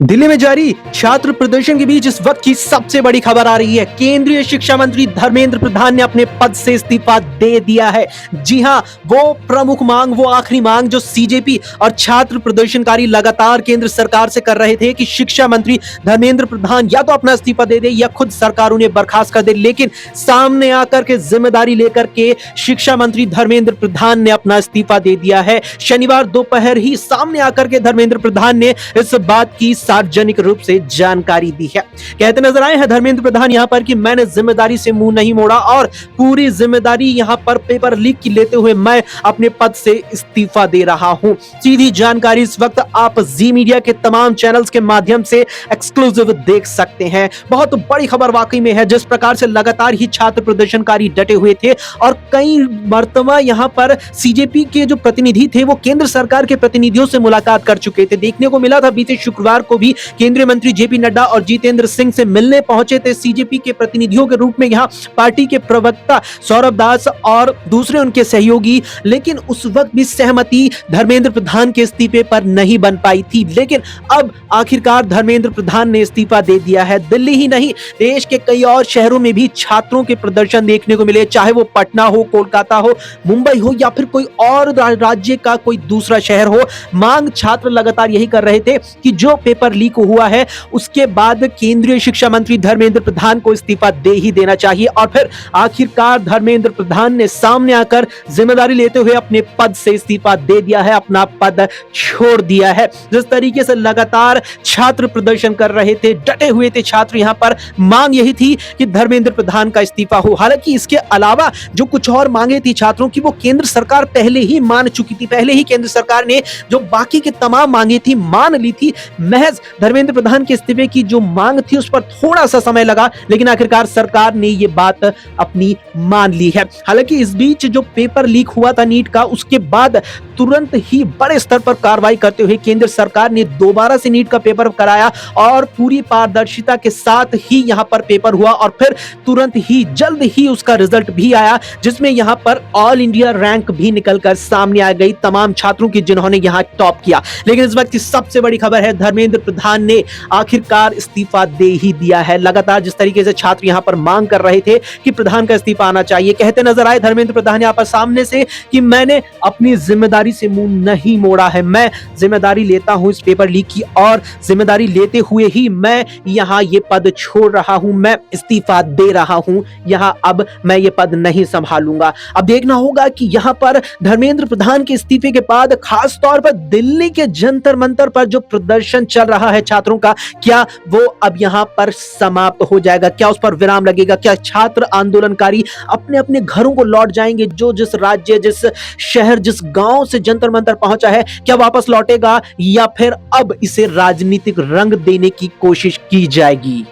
दिल्ली में जारी छात्र प्रदर्शन के बीच इस वक्त की सबसे बड़ी खबर आ रही है। केंद्रीय शिक्षा मंत्री धर्मेंद्र प्रधान ने अपने पद से इस्तीफा दे दिया है। जी हां, वो प्रमुख मांग, वो आखिरी मांग जो सीजेपी और छात्र प्रदर्शनकारी लगातार केंद्र सरकार से कर रहे थे कि शिक्षा मंत्री धर्मेंद्र प्रधान या तो अपना इस्तीफा दे दे या खुद सरकार उन्हें बर्खास्त कर दे। लेकिन सामने आकर के जिम्मेदारी लेकर के शिक्षा मंत्री धर्मेंद्र प्रधान ने अपना इस्तीफा दे दिया है। शनिवार दोपहर ही सामने आकर के धर्मेंद्र प्रधान ने इस बात की सार्वजनिक रूप से जानकारी दी है। कहते नजर आए हैं धर्मेंद्र प्रधान यहां पर कि मैंने जिम्मेदारी से मुंह नहीं मोड़ा और पूरी जिम्मेदारी यहां पर पेपर लीक की लेते हुए मैं अपने पद से इस्तीफा दे रहा हूं। सीधी जानकारी इस वक्त आप जी मीडिया के तमाम चैनल्स के माध्यम से एक्सक्लूसिव देख सकते हैं। बहुत बड़ी खबर वाकई में है। जिस प्रकार से लगातार ही छात्र प्रदर्शनकारी डटे हुए थे और कई मर्तबा यहां पर सीजेपी के जो प्रतिनिधि थे वो केंद्र सरकार के प्रतिनिधियों से मुलाकात कर चुके थे। देखने को मिला था बीते शुक्रवार को भी केंद्रीय मंत्री जेपी नड्डा और जितेंद्र सिंह से मिलने पहुंचे थे सीजेपी के प्रतिनिधियों के रूप में यहां पार्टी के प्रवक्ता सौरभ दास और दूसरे उनके सहयोगी। लेकिन उस वक्त भी सहमति धर्मेंद्र प्रधान के इस्तीफे पर नहीं बन पाई थी। लेकिन अब आखिरकार धर्मेंद्र प्रधान ने इस्तीफा दे दिया है। दिल्ली ही नहीं, देश के कई और शहरों में भी छात्रों के प्रदर्शन देखने को मिले, चाहे वो पटना हो, कोलकाता हो, मुंबई हो या फिर कोई और राज्य का कोई दूसरा शहर हो। मांग छात्र लगातार यही कर रहे थे कि जो पेपर लीक हुआ है उसके बाद केंद्रीय शिक्षा मंत्री धर्मेंद्र प्रधान को इस्तीफा दे ही देना चाहिए। और फिर आखिरकार धर्मेंद्र प्रधान ने सामने आकर जिम्मेदारी लेते हुए अपने पद से इस्तीफा दे दिया है, अपना पद छोड़ दिया है। जिस तरीके से लगातार छात्र प्रदर्शन कर रहे थे, डटे हुए थे छात्र, यहां पर मांग यही थी कि धर्मेंद्र प्रधान का इस्तीफा हो। हालांकि इसके अलावा जो कुछ और मांगे थी छात्रों की वो केंद्र सरकार पहले ही मान चुकी थी। पहले ही केंद्र सरकार ने जो बाकी के तमाम मांगे थी मान ली थी। महज धर्मेंद्र प्रधान के इस्तीफे की जो मांग थी उस पर थोड़ा सा समय लगा, लेकिन आखिरकार सरकार ने ये बात अपनी मान ली है। हालांकि इस बीच जो पेपर लीक हुआ था नीट का, उसके बाद तुरंत ही बड़े स्तर पर कार्रवाई करते हुए केंद्र सरकार ने दोबारा से नीट का पेपर कराया और पूरी पारदर्शिता के साथ ही यहां पर पेपर हुआ और फिर तुरंत ही जल्द ही उसका रिजल्ट भी आया, जिसमें यहां पर ऑल इंडिया रैंक भी निकलकर सामने आ गई तमाम छात्रों की जिन्होंने यहां टॉप किया। लेकिन इस वक्त की सबसे बड़ी खबर है धर्मेंद्र प्रधान ने आखिरकार इस्तीफा दे ही दिया है। लगातार जिस तरीके से छात्र यहां पर मांग कर रहे थे कि प्रधान का इस्तीफा आना चाहिए, कहते नजर आए धर्मेंद्र प्रधान यहां पर सामने से कि मैंने अपनी जिम्मेदारी से मुंह नहीं मोड़ा है, मैं जिम्मेदारी लेता हूं इस पेपर लीक की और जिम्मेदारी लेते हुए ही मैं यहां ये पद छोड़ रहा हूं, मैं इस्तीफा दे रहा हूं, यहां अब मैं ये पद नहीं संभालूंगा। अब देखना होगा कि यहां पर धर्मेंद्र प्रधान के इस्तीफे के बाद खास तौर पर दिल्ली के जंतर मंतर पर जो प्रदर्शन चल रहा है छात्रों का, क्या वो अब यहां पर समाप्त हो जाएगा? क्या उस पर विराम लगेगा? क्या छात्र आंदोलनकारी अपने अपने घरों को लौट जाएंगे? जो जिस राज्य, जिस शहर, जिस गांव से जंतर मंतर पहुंचा है, क्या वापस लौटेगा या फिर अब इसे राजनीतिक रंग देने की कोशिश की जाएगी?